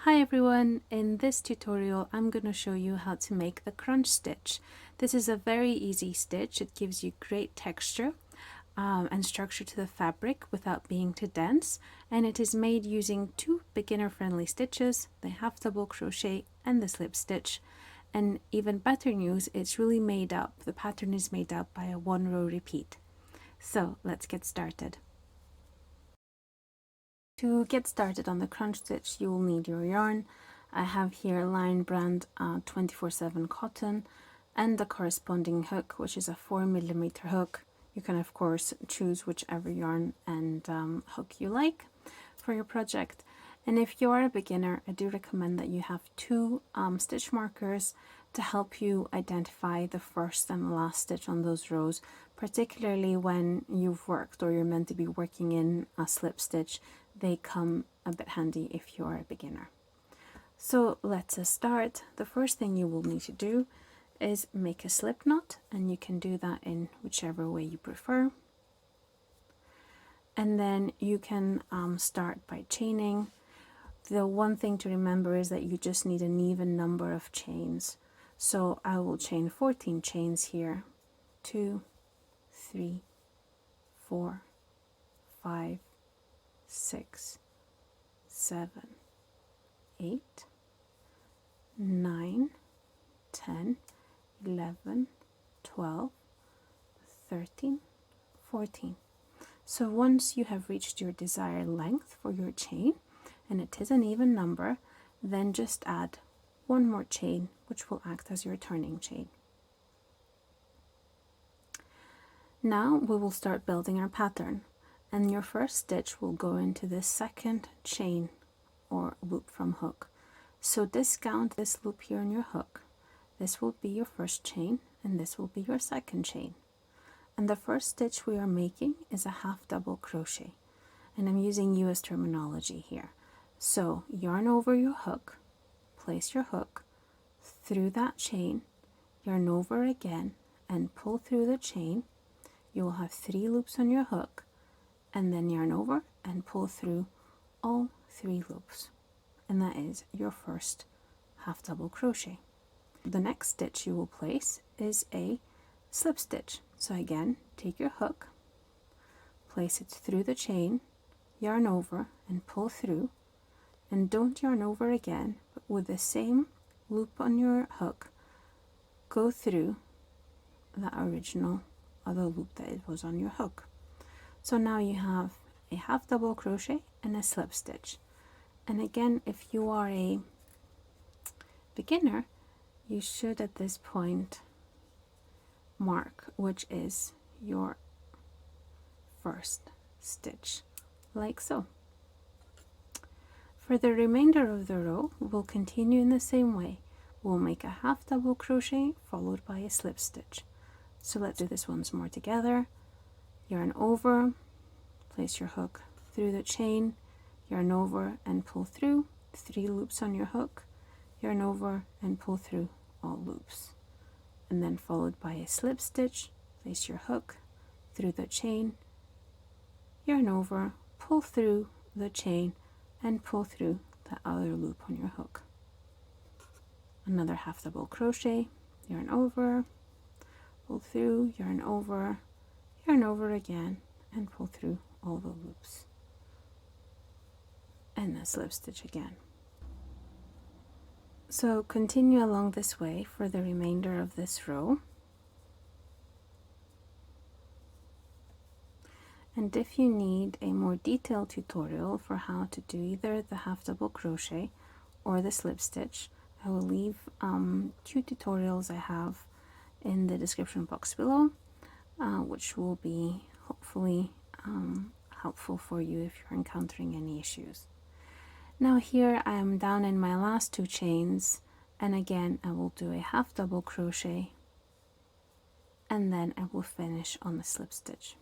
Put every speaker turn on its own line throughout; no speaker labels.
Hi everyone, in this tutorial I'm going to show you how to make the crunch stitch. This is a very easy stitch. It gives you great texture and structure to the fabric without being too dense, and it is made using two beginner friendly stitches, the half double crochet and the slip stitch. And even better news, it's really made up, the pattern is made up by a 1-row repeat. So let's get started. To get started on the crunch stitch, you will need your yarn. I have here Lion Brand 24/7 cotton and the corresponding hook, which is a 4mm hook. You can of course choose whichever yarn and hook you like for your project. And if you are a beginner, I do recommend that you have two stitch markers to help you identify the first and the last stitch on those rows, particularly when you've worked or you're meant to be working in a slip stitch. They come a bit handy if you are a beginner. So let's start. The first thing you will need to do is make a slip knot, and you can do that in whichever way you prefer. And then you can start by chaining. The one thing to remember is that you just need an even number of chains. So I will chain 14 chains here. 2, 3, 4, 5, 6, 7, 8, 9, 10, 11, 12, 13, 14. So once you have reached your desired length for your chain, and it is an even number, then just add one more chain, which will act as your turning chain. Now we will start building our pattern, and your first stitch will go into this second chain or loop from hook. So discount this loop here on your hook. This will be your first chain, and this will be your second chain. And the first stitch we are making is a half double crochet, and I'm using US terminology here. So yarn over your hook, place your hook through that chain, yarn over again and pull through the chain. You will have 3 loops on your hook, and then yarn over and pull through all 3 loops, and that is your first half double crochet. The next stitch you will place is a slip stitch. So again, take your hook, place it through the chain, yarn over and pull through, and don't yarn over again, but with the same loop on your hook, go through the original other loop that it was on your hook. So now you have a half double crochet and a slip stitch. And again, if you are a beginner, you should at this point mark which is your first stitch, like so. For the remainder of the row, we'll continue in the same way. We'll make a half double crochet followed by a slip stitch. So let's do this once more together. Yarn over, place your hook through the chain, yarn over and pull through, 3 loops on your hook, yarn over and pull through all loops, and then followed by a slip stitch. Place your hook through the chain, yarn over, pull through the chain and pull through the other loop on your hook. Another half double crochet, yarn over, pull through, yarn over again and pull through all the loops, and a slip stitch again. So continue along this way for the remainder of this row. And if you need a more detailed tutorial for how to do either the half double crochet or the slip stitch, I will leave 2 tutorials I have in the description box below, which will be hopefully helpful for you if you're encountering any issues. Now here I am down in my last 2 chains, and again I will do a half double crochet, and then I will finish on the slip stitch.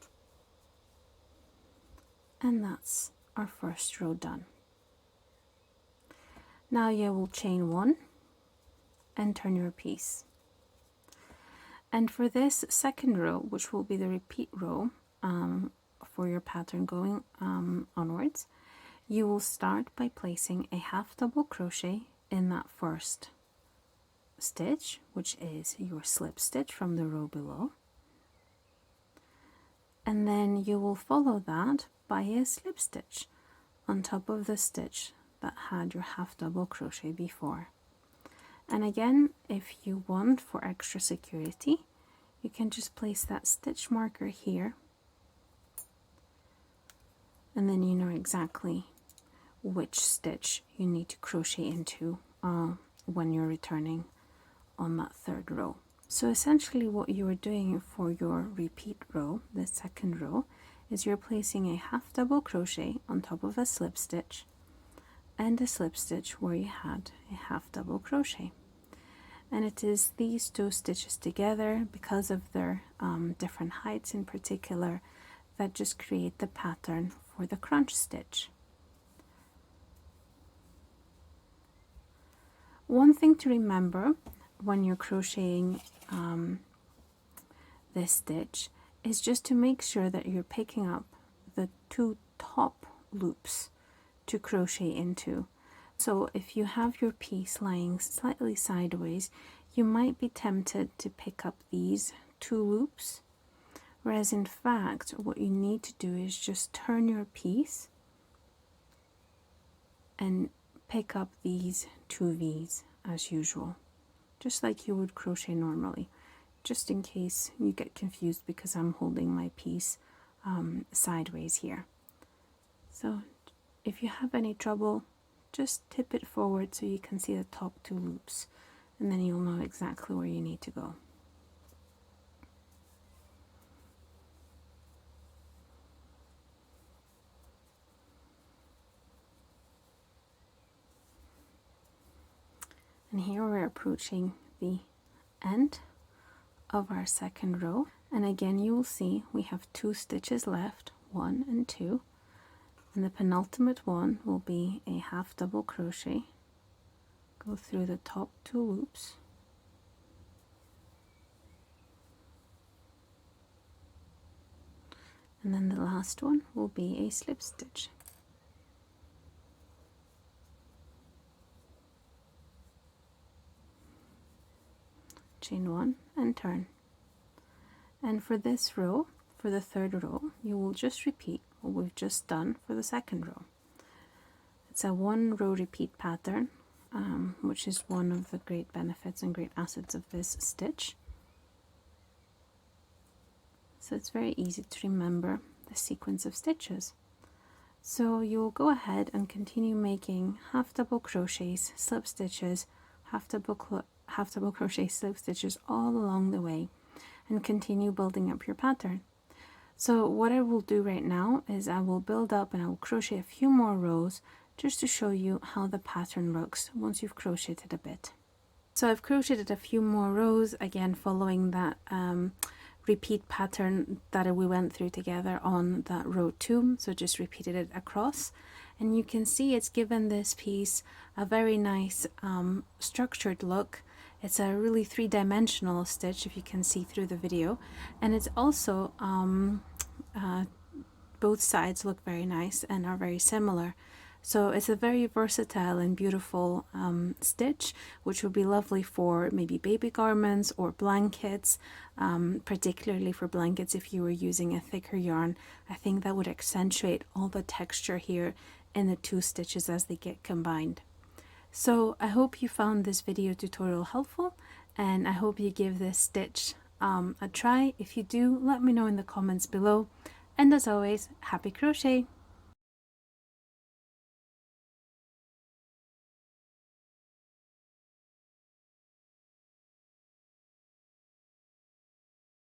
And that's our first row done. Now you will chain 1 and turn your piece. And for this second row, which will be the repeat row for your pattern going onwards, you will start by placing a half double crochet in that first stitch, which is your slip stitch from the row below, and then you will follow that by a slip stitch on top of the stitch that had your half double crochet before. And again, if you want for extra security, you can just place that stitch marker here, and then you know exactly which stitch you need to crochet into when you're returning on that third row. So essentially what you are doing for your repeat row, the second row, is you're placing a half double crochet on top of a slip stitch and a slip stitch where you had a half double crochet. And it is these two stitches together, because of their different heights in particular, that just create the pattern for the crunch stitch. One thing to remember when you're crocheting this stitch is just to make sure that you're picking up the two top loops to crochet into. So if you have your piece lying slightly sideways, you might be tempted to pick up these two loops, whereas in fact what you need to do is just turn your piece and pick up these two V's as usual, just like you would crochet normally, just in case you get confused because I'm holding my piece sideways here. So if you have any trouble, just tip it forward so you can see the top two loops, and then you'll know exactly where you need to go. And here we're approaching the end of our second row, and again you will see we have two stitches left, 1 and 2, and the penultimate one will be a half double crochet, go through the top two loops, and then the last one will be a slip stitch. Chain 1 and turn. And for this row, for the third row, you will just repeat what we've just done for the second row. It's a 1 row repeat pattern, which is one of the great benefits and great assets of this stitch. So it's very easy to remember the sequence of stitches. So you'll go ahead and continue making half double crochets, slip stitches, half double crochet, slip stitches all along the way, and continue building up your pattern. So what I will do right now is I will build up and I will crochet a few more rows just to show you how the pattern looks once you've crocheted a bit. So I've crocheted a few more rows, again following that repeat pattern that we went through together on that row 2, so just repeated it across, and you can see it's given this piece a very nice structured look. It's a really three-dimensional stitch, if you can see through the video, and it's also both sides look very nice and are very similar. So it's a very versatile and beautiful stitch, which would be lovely for maybe baby garments or blankets, particularly for blankets if you were using a thicker yarn. I think that would accentuate all the texture here in the two stitches as they get combined. So I hope you found this video tutorial helpful, and I hope you give this stitch a try. If you do, let me know in the comments below, and as always, happy crochet!